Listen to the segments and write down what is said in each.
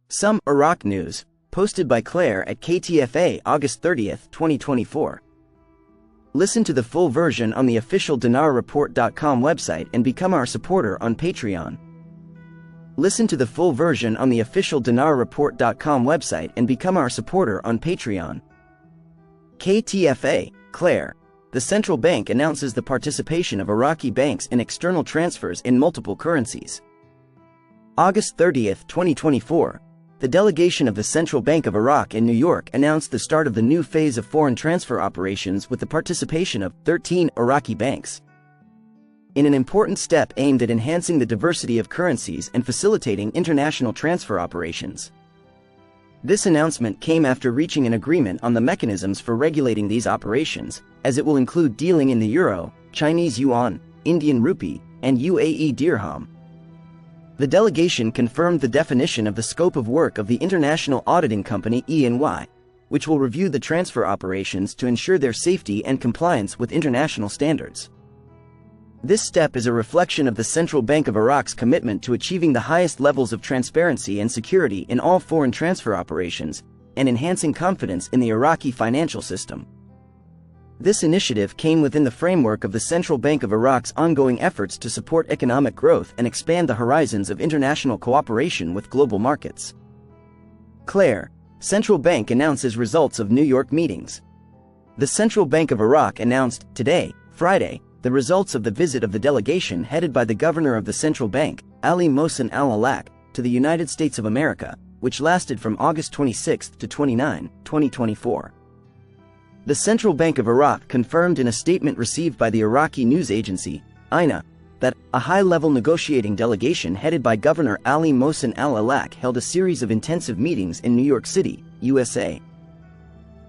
Some Iraq news, posted by Clare at KTFA August 30, 2024. Listen to the full version on the official dinarreport.com website and become our supporter on Patreon. Listen to the full version on the official dinarreport.com website and become our supporter on Patreon. KTFA, Clare. The central bank announces the participation of Iraqi banks in external transfers in multiple currencies. August 30, 2024. The delegation of the Central Bank of Iraq in New York announced the start of the new phase of foreign transfer operations with the participation of 13 Iraqi banks. In an important step aimed at enhancing the diversity of currencies and facilitating international transfer operations. This announcement came after reaching an agreement on the mechanisms for regulating these operations, as it will include dealing in the euro, Chinese yuan, Indian rupee, and UAE dirham. The delegation confirmed the definition of the scope of work of the international auditing company E&Y, which will review the transfer operations to ensure their safety and compliance with international standards. This step is a reflection of the Central Bank of Iraq's commitment to achieving the highest levels of transparency and security in all foreign transfer operations, and enhancing confidence in the Iraqi financial system. This initiative came within the framework of the Central Bank of Iraq's ongoing efforts to support economic growth and expand the horizons of international cooperation with global markets. Clare. Central Bank announces results of New York meetings. The Central Bank of Iraq announced today, Friday, the results of the visit of the delegation headed by the governor of the central bank, Ali Mohsen Al-Alak, to the United States of America, which lasted from August 26 to 29, 2024. The Central Bank of Iraq confirmed in a statement received by the Iraqi news agency, INA, that a high-level negotiating delegation headed by Governor Ali Mohsen Al-Alak held a series of intensive meetings in New York City, USA,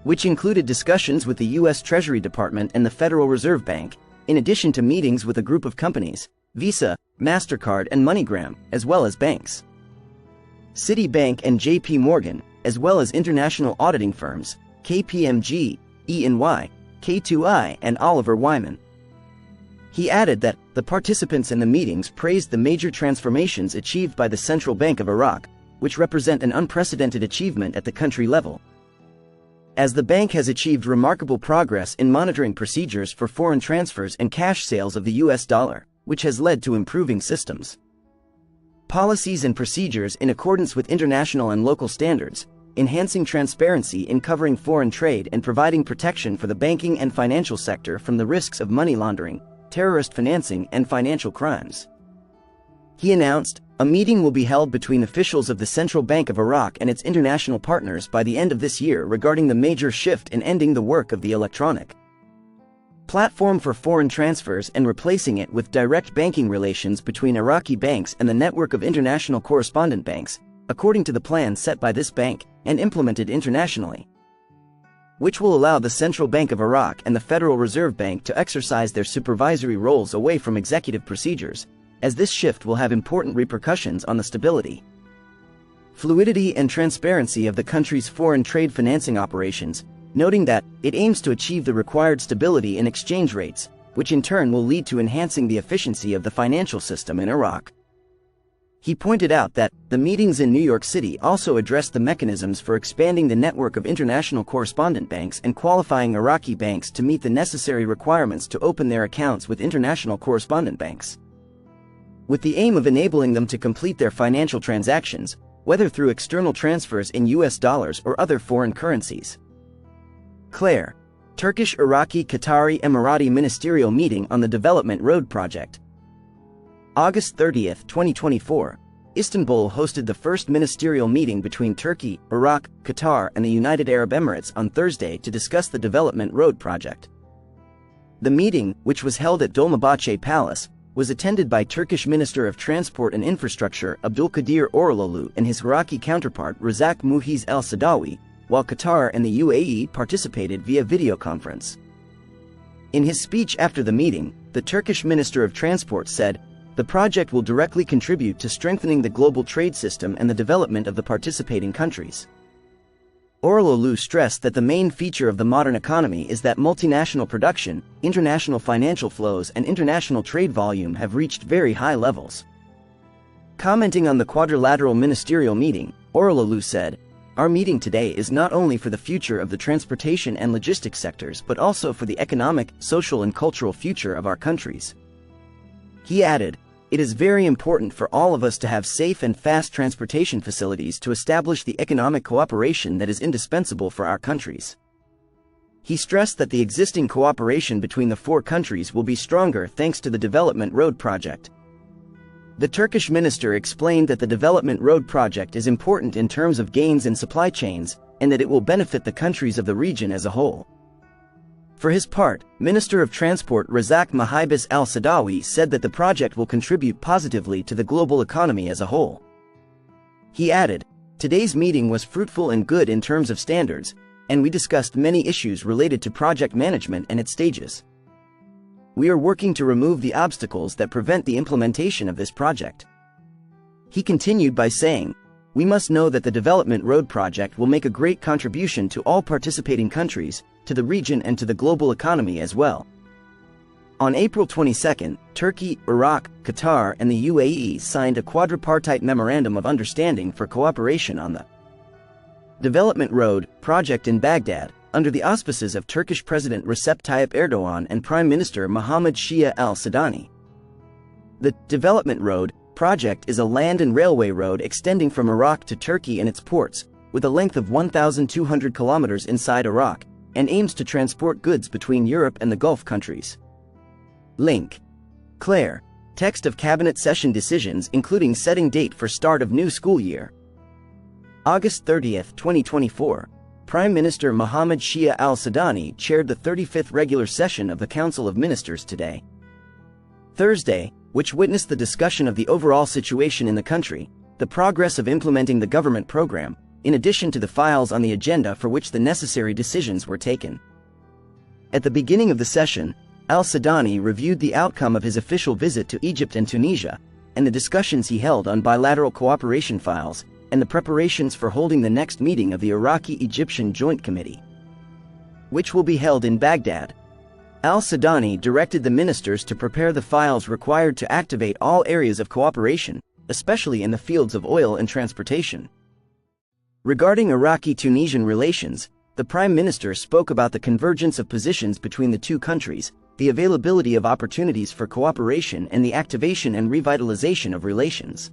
which included discussions with the U.S. Treasury Department and the Federal Reserve Bank, in addition to meetings with a group of companies, Visa, MasterCard and MoneyGram, as well as banks. Citibank and J.P. Morgan, as well as international auditing firms, KPMG, E&Y, K2I and Oliver Wyman. He added that the participants in the meetings praised the major transformations achieved by the Central Bank of Iraq, which represent an unprecedented achievement at the country level, as the bank has achieved remarkable progress in monitoring procedures for foreign transfers and cash sales of the US dollar, which has led to improving systems, policies and procedures in accordance with international and local standards, enhancing transparency in covering foreign trade and providing protection for the banking and financial sector from the risks of money laundering, terrorist financing and financial crimes. He announced, a meeting will be held between officials of the Central Bank of Iraq and its international partners by the end of this year regarding the major shift in ending the work of the electronic platform for foreign transfers and replacing it with direct banking relations between Iraqi banks and the network of international correspondent banks, according to the plan set by this bank and implemented internationally, which will allow the Central Bank of Iraq and the Federal Reserve Bank to exercise their supervisory roles away from executive procedures, as this shift will have important repercussions on the stability, fluidity and transparency of the country's foreign trade financing operations, noting that it aims to achieve the required stability in exchange rates, which in turn will lead to enhancing the efficiency of the financial system in Iraq. He pointed out that the meetings in New York City also addressed the mechanisms for expanding the network of international correspondent banks and qualifying Iraqi banks to meet the necessary requirements to open their accounts with international correspondent banks, with the aim of enabling them to complete their financial transactions, whether through external transfers in US dollars or other foreign currencies. Clare. Turkish, Iraqi, Qatari, Emirati ministerial meeting on the Development Road project. August 30, 2024. Istanbul hosted the first ministerial meeting between Turkey, Iraq, Qatar and the United Arab Emirates on Thursday to discuss the Development Road project. The meeting, which was held at Dolmabahce Palace, was attended by Turkish Minister of Transport and Infrastructure Abdulkadir Oraloğlu and his Iraqi counterpart Razak Muhiz El-Sadawi, while Qatar and the UAE participated via video conference. In his speech after the meeting, the Turkish Minister of Transport said, the project will directly contribute to strengthening the global trade system and the development of the participating countries. Oraloğlu stressed that the main feature of the modern economy is that multinational production, international financial flows and international trade volume have reached very high levels. Commenting on the quadrilateral ministerial meeting, Orololu said, "Our meeting today is not only for the future of the transportation and logistics sectors but also for the economic, social and cultural future of our countries." He added, "It is very important for all of us to have safe and fast transportation facilities to establish the economic cooperation that is indispensable for our countries." He stressed that the existing cooperation between the four countries will be stronger thanks to the Development Road Project. The Turkish minister explained that the Development Road Project is important in terms of gains in supply chains and that it will benefit the countries of the region as a whole. For his part, Minister of Transport Razak Mahibus al-Sadawi said that the project will contribute positively to the global economy as a whole. He added, "Today's meeting was fruitful and good in terms of standards, and we discussed many issues related to project management and its stages. We are working to remove the obstacles that prevent the implementation of this project." He continued by saying, "We must know that the Development Road Project will make a great contribution to all participating countries, to the region and to the global economy as well." On April 22, Turkey, Iraq, Qatar and the UAE signed a quadripartite memorandum of understanding for cooperation on the Development Road Project in Baghdad, under the auspices of Turkish President Recep Tayyip Erdogan and Prime Minister Mohammed Shia al-Sudani. The Development Road Project is a land and railway road extending from Iraq to Turkey and its ports, with a length of 1,200 kilometers inside Iraq, and aims to transport goods between Europe and the Gulf countries. Link. Clare. Text of Cabinet Session Decisions including setting date for start of new school year. August 30, 2024. Prime Minister Mohammed Shia al-Sudani chaired the 35th regular session of the Council of Ministers today. Thursday, which witnessed the discussion of the overall situation in the country, the progress of implementing the government program, in addition to the files on the agenda for which the necessary decisions were taken. At the beginning of the session, al-Sudani reviewed the outcome of his official visit to Egypt and Tunisia, and the discussions he held on bilateral cooperation files, and the preparations for holding the next meeting of the Iraqi-Egyptian Joint Committee, which will be held in Baghdad. Al-Sudani directed the ministers to prepare the files required to activate all areas of cooperation, especially in the fields of oil and transportation. Regarding Iraqi-Tunisian relations, the Prime Minister spoke about the convergence of positions between the two countries, the availability of opportunities for cooperation and the activation and revitalization of relations.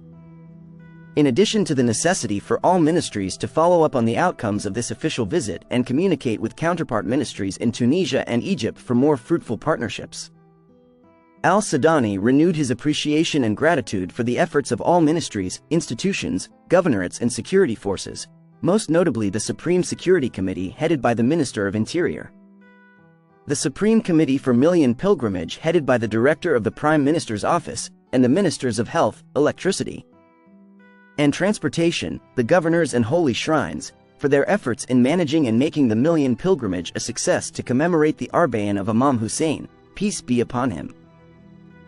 In addition to the necessity for all ministries to follow up on the outcomes of this official visit and communicate with counterpart ministries in Tunisia and Egypt for more fruitful partnerships. Al-Sudani renewed his appreciation and gratitude for the efforts of all ministries, institutions, governorates and security forces, most notably the Supreme Security Committee headed by the Minister of Interior. The Supreme Committee for Million Pilgrimage headed by the Director of the Prime Minister's Office, and the Ministers of Health, Electricity and Transportation, the Governors and Holy Shrines, for their efforts in managing and making the Million Pilgrimage a success to commemorate the Arbaeen of Imam Hussein, peace be upon him.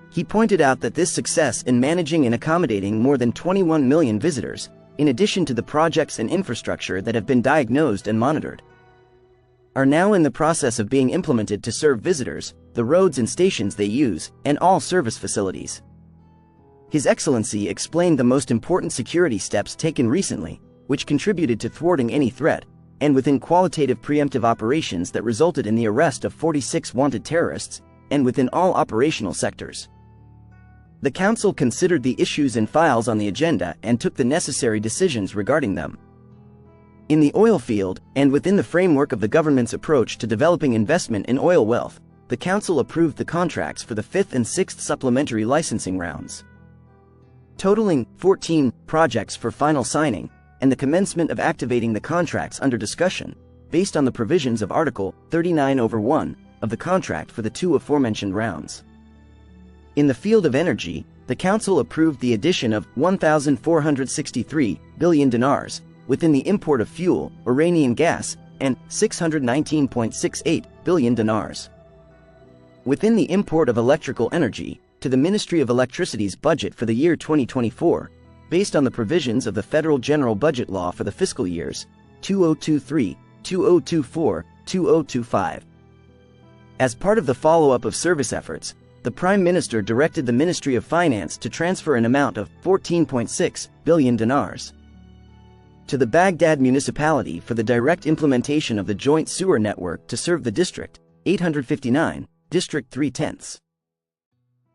He pointed out that this success in managing and accommodating more than 21 million visitors, in addition to the projects and infrastructure that have been diagnosed and monitored, are now in the process of being implemented to serve visitors, the roads and stations they use, and all service facilities. His Excellency explained the most important security steps taken recently, which contributed to thwarting any threat, and within qualitative preemptive operations that resulted in the arrest of 46 wanted terrorists, and within all operational sectors. The Council considered the issues and files on the agenda and took the necessary decisions regarding them. In the oil field, and within the framework of the government's approach to developing investment in oil wealth, the Council approved the contracts for the 5th and 6th supplementary licensing rounds, totaling 14 projects for final signing, and the commencement of activating the contracts under discussion, based on the provisions of Article 39/1 of the contract for the two aforementioned rounds. In the field of energy, the Council approved the addition of 1,463 billion dinars within the import of fuel, Iranian gas, and 619.68 billion dinars within the import of electrical energy to the Ministry of Electricity's budget for the year 2024, based on the provisions of the Federal General Budget Law for the fiscal years 2023, 2024, 2025. As part of the follow-up of service efforts, the Prime Minister directed the Ministry of Finance to transfer an amount of 14.6 billion dinars to the Baghdad municipality for the direct implementation of the joint sewer network to serve the district 859, district 3/10.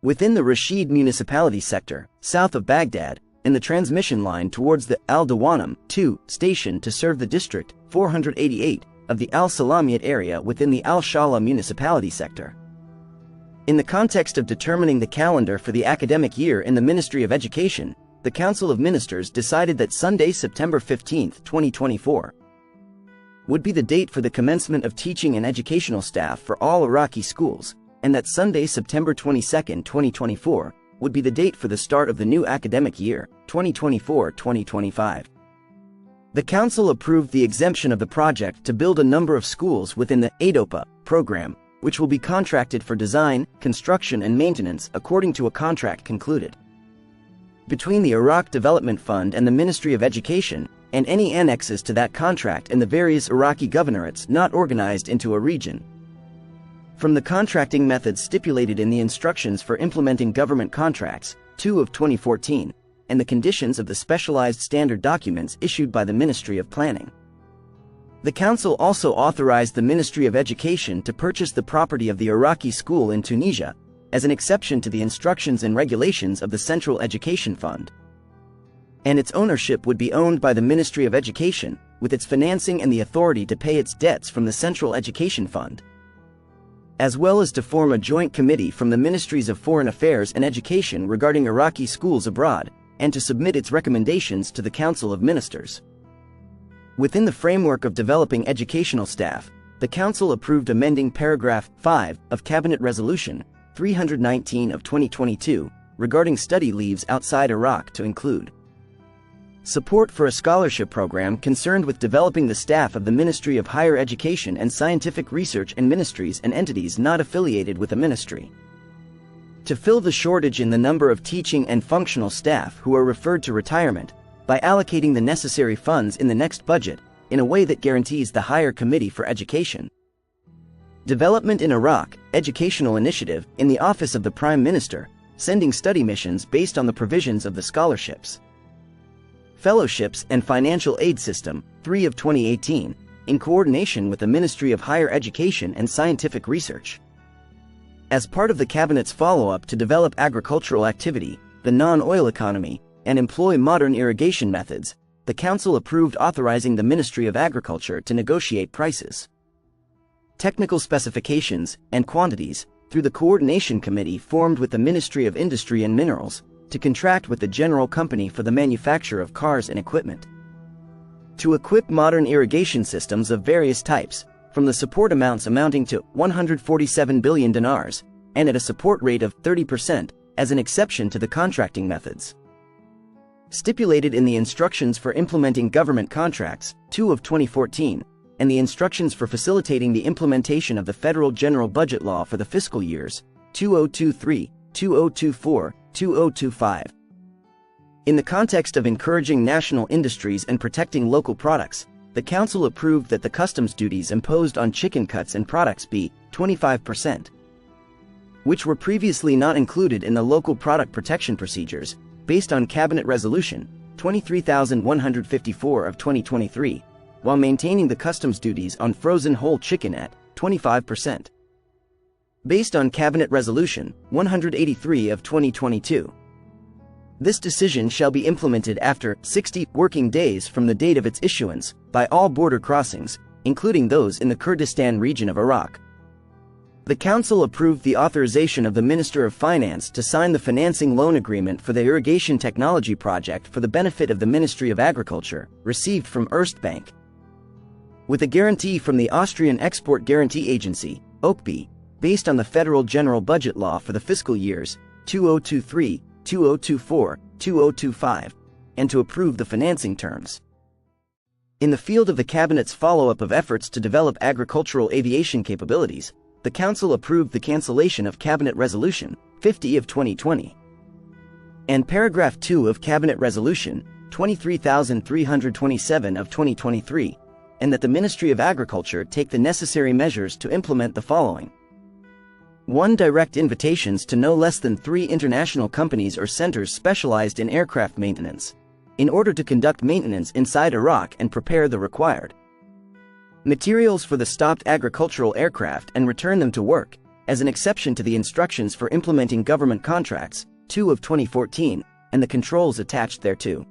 Within the Rashid municipality sector, south of Baghdad, and the transmission line towards the Al-Dawanam 2 station to serve the district 488 of the Al-Salamiyat area within the Al-Shala municipality sector. In the context of determining the calendar for the academic year in the Ministry of Education, the Council of Ministers decided that Sunday, September 15, 2024, would be the date for the commencement of teaching and educational staff for all Iraqi schools, and that Sunday, September 22, 2024, would be the date for the start of the new academic year, 2024-2025. The Council approved the exemption of the project to build a number of schools within the ADOPA program, which will be contracted for design, construction and maintenance according to a contract concluded between the Iraq Development Fund and the Ministry of Education, and any annexes to that contract and the various Iraqi governorates not organized into a region. From the contracting methods stipulated in the Instructions for Implementing Government Contracts, 2 of 2014, and the conditions of the specialized standard documents issued by the Ministry of Planning. The Council also authorized the Ministry of Education to purchase the property of the Iraqi school in Tunisia, as an exception to the instructions and regulations of the Central Education Fund. And its ownership would be owned by the Ministry of Education, with its financing and the authority to pay its debts from the Central Education Fund, as well as to form a joint committee from the Ministries of Foreign Affairs and Education regarding Iraqi schools abroad, and to submit its recommendations to the Council of Ministers. Within the framework of developing educational staff, the Council approved amending paragraph 5 of Cabinet Resolution 319 of 2022 regarding study leaves outside Iraq to include support for a scholarship program concerned with developing the staff of the Ministry of Higher Education and Scientific Research and ministries and entities not affiliated with the ministry, to fill the shortage in the number of teaching and functional staff who are referred to retirement, by allocating the necessary funds in the next budget in a way that guarantees the Higher Committee for Education, Development in Iraq, Educational Initiative in the Office of the Prime Minister, sending study missions based on the provisions of the scholarships, Fellowships and Financial Aid System, 3 of 2018, in coordination with the Ministry of Higher Education and Scientific Research. As part of the Cabinet's follow-up to develop agricultural activity, the non-oil economy, and employ modern irrigation methods, the Council approved authorizing the Ministry of Agriculture to negotiate prices, technical specifications, and quantities, through the Coordination Committee formed with the Ministry of Industry and Minerals, to contract with the General Company for the manufacture of cars and equipment, to equip modern irrigation systems of various types, from the support amounts amounting to 147 billion dinars, and at a support rate of 30%, as an exception to the contracting methods stipulated in the Instructions for Implementing Government Contracts, 2 of 2014, and the Instructions for Facilitating the Implementation of the Federal General Budget Law for the fiscal years 2023, 2024, 2025. In the context of encouraging national industries and protecting local products, the Council approved that the customs duties imposed on chicken cuts and products be 25%, which were previously not included in the local product protection procedures, based on Cabinet Resolution 23,154 of 2023, while maintaining the customs duties on frozen whole chicken at 25%. Based on Cabinet Resolution 183 of 2022. This decision shall be implemented after 60 working days from the date of its issuance by all border crossings, including those in the Kurdistan region of Iraq. The Council approved the authorization of the Minister of Finance to sign the financing loan agreement for the irrigation technology project for the benefit of the Ministry of Agriculture, received from Erste Bank, with a guarantee from the Austrian Export Guarantee Agency, OKB, based on the Federal General Budget Law for the fiscal years 2023, 2024, 2025, and to approve the financing terms. In the field of the Cabinet's follow-up of efforts to develop agricultural aviation capabilities, the Council approved the cancellation of Cabinet Resolution 50 of 2020 and Paragraph 2 of Cabinet Resolution 23,327 of 2023, and that the Ministry of Agriculture take the necessary measures to implement the following. 1. Direct invitations to no less than 3 international companies or centers specialized in aircraft maintenance, in order to conduct maintenance inside Iraq and prepare the required materials for the stopped agricultural aircraft and return them to work, as an exception to the instructions for implementing government contracts, 2 of 2014, and the controls attached thereto,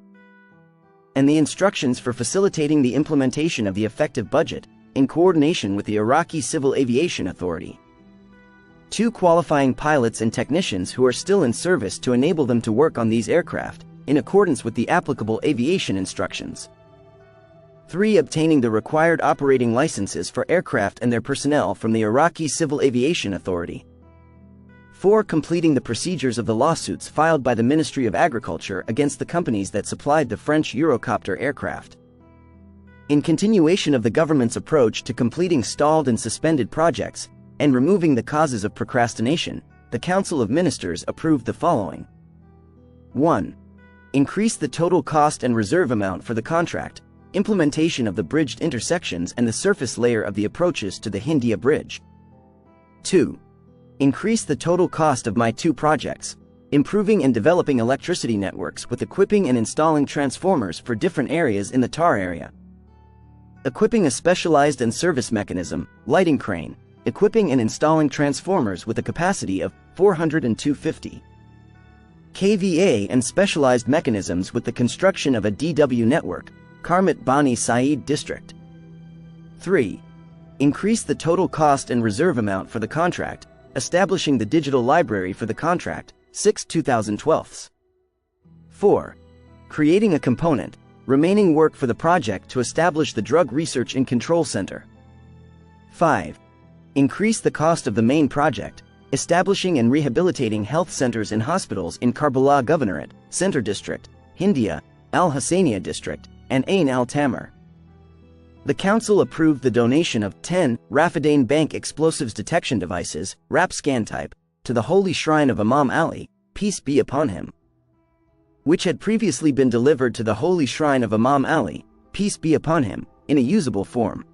and the instructions for facilitating the implementation of the effective budget, in coordination with the Iraqi Civil Aviation Authority. 2 qualifying pilots and technicians who are still in service to enable them to work on these aircraft, in accordance with the applicable aviation instructions. 3. Obtaining the required operating licenses for aircraft and their personnel from the Iraqi Civil Aviation Authority. 4. Completing the procedures of the lawsuits filed by the Ministry of Agriculture against the companies that supplied the French Eurocopter aircraft. In continuation of the government's approach to completing stalled and suspended projects, and removing the causes of procrastination, the Council of Ministers approved the following. 1. Increase the total cost and reserve amount for the contract, implementation of the bridged intersections and the surface layer of the approaches to the Hindia Bridge. 2. Increase the total cost of my 2 projects, improving and developing electricity networks with equipping and installing transformers for different areas in the TAR area. Equipping a specialized and service mechanism, lighting crane, equipping and installing transformers with a capacity of 400 and 250 kVA and specialized mechanisms with the construction of a DW network, Karmat Bani Saeed District. 3. Increase the total cost and reserve amount for the contract, establishing the digital library for the contract, 6/2012. 4. Creating a component, remaining work for the project to establish the Drug Research and Control Center. 5. Increase the cost of the main project, establishing and rehabilitating health centers and hospitals in Karbala Governorate, Center District, Hindia, Al-Hassaniya District, and Ain al-Tamar. The Council approved the donation of 10 Rafidane Bank Explosives Detection Devices, RAP-SCAN type, to the Holy Shrine of Imam Ali, peace be upon him, which had previously been delivered to the Holy Shrine of Imam Ali, peace be upon him, in a usable form.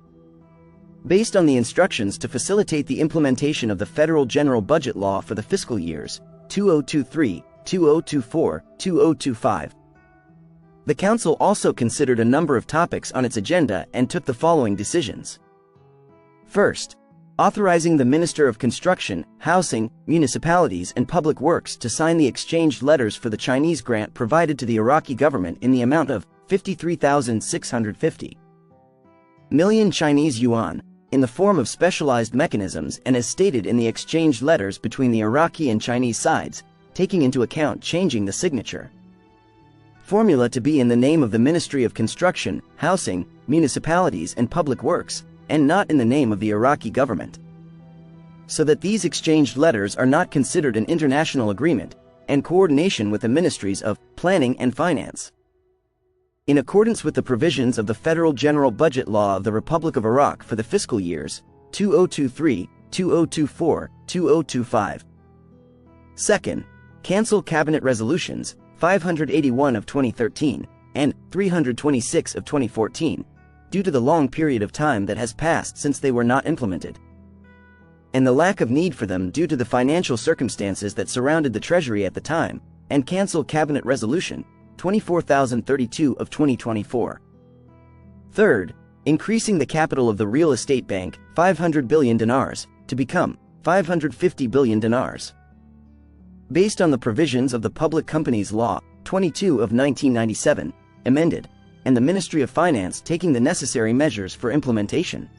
Based on the instructions to facilitate the implementation of the Federal General Budget Law for the fiscal years 2023, 2024, 2025. The Council also considered a number of topics on its agenda and took the following decisions. First, authorizing the Minister of Construction, Housing, Municipalities and Public Works to sign the exchanged letters for the Chinese grant provided to the Iraqi government in the amount of 53,650 million Chinese yuan, in the form of specialized mechanisms and as stated in the exchanged letters between the Iraqi and Chinese sides, taking into account changing the signature formula to be in the name of the Ministry of Construction, Housing, Municipalities and Public Works, and not in the name of the Iraqi government, so that these exchanged letters are not considered an international agreement, and coordination with the Ministries of Planning and Finance. In accordance with the provisions of the Federal General Budget Law of the Republic of Iraq for the fiscal years 2023, 2024, 2025. Second, cancel Cabinet Resolutions 581 of 2013 and 326 of 2014, due to the long period of time that has passed since they were not implemented, and the lack of need for them due to the financial circumstances that surrounded the Treasury at the time, and cancel Cabinet Resolution 24,032 of 2024. Third, increasing the capital of the real estate bank 500 billion dinars to become 550 billion dinars. Based on the provisions of the Public Companies Law 22 of 1997, amended, and the Ministry of Finance taking the necessary measures for implementation.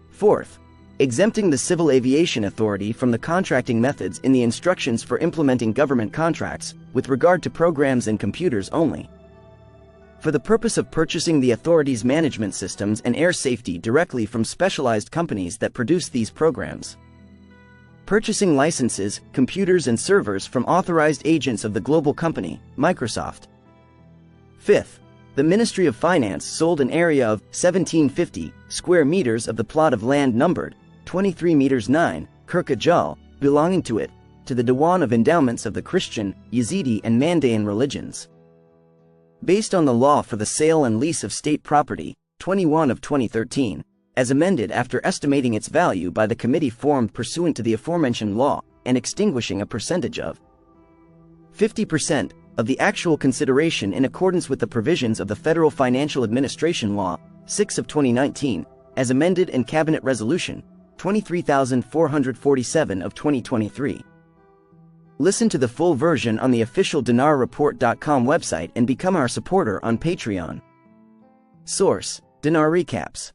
Fourth, exempting the Civil Aviation Authority from the contracting methods in the instructions for implementing government contracts with regard to programs and computers only, for the purpose of purchasing the authority's management systems and air safety directly from specialized companies that produce these programs. Purchasing licenses, computers and servers from authorized agents of the global company, Microsoft. Fifth, the Ministry of Finance sold an area of 1750 square meters of the plot of land numbered 23 meters 9, Kirkajal, belonging to it, to the Diwan of Endowments of the Christian, Yazidi and Mandaean religions. Based on the law for the sale and lease of state property, 21 of 2013, as amended after estimating its value by the committee formed pursuant to the aforementioned law, and extinguishing a percentage of 50% of the actual consideration in accordance with the provisions of the Federal Financial Administration Law 6 of 2019, as amended in Cabinet Resolution 23,447 of 2023. Listen to the full version on the official dinarreport.com website and become our supporter on Patreon. Source: Dinar Recaps.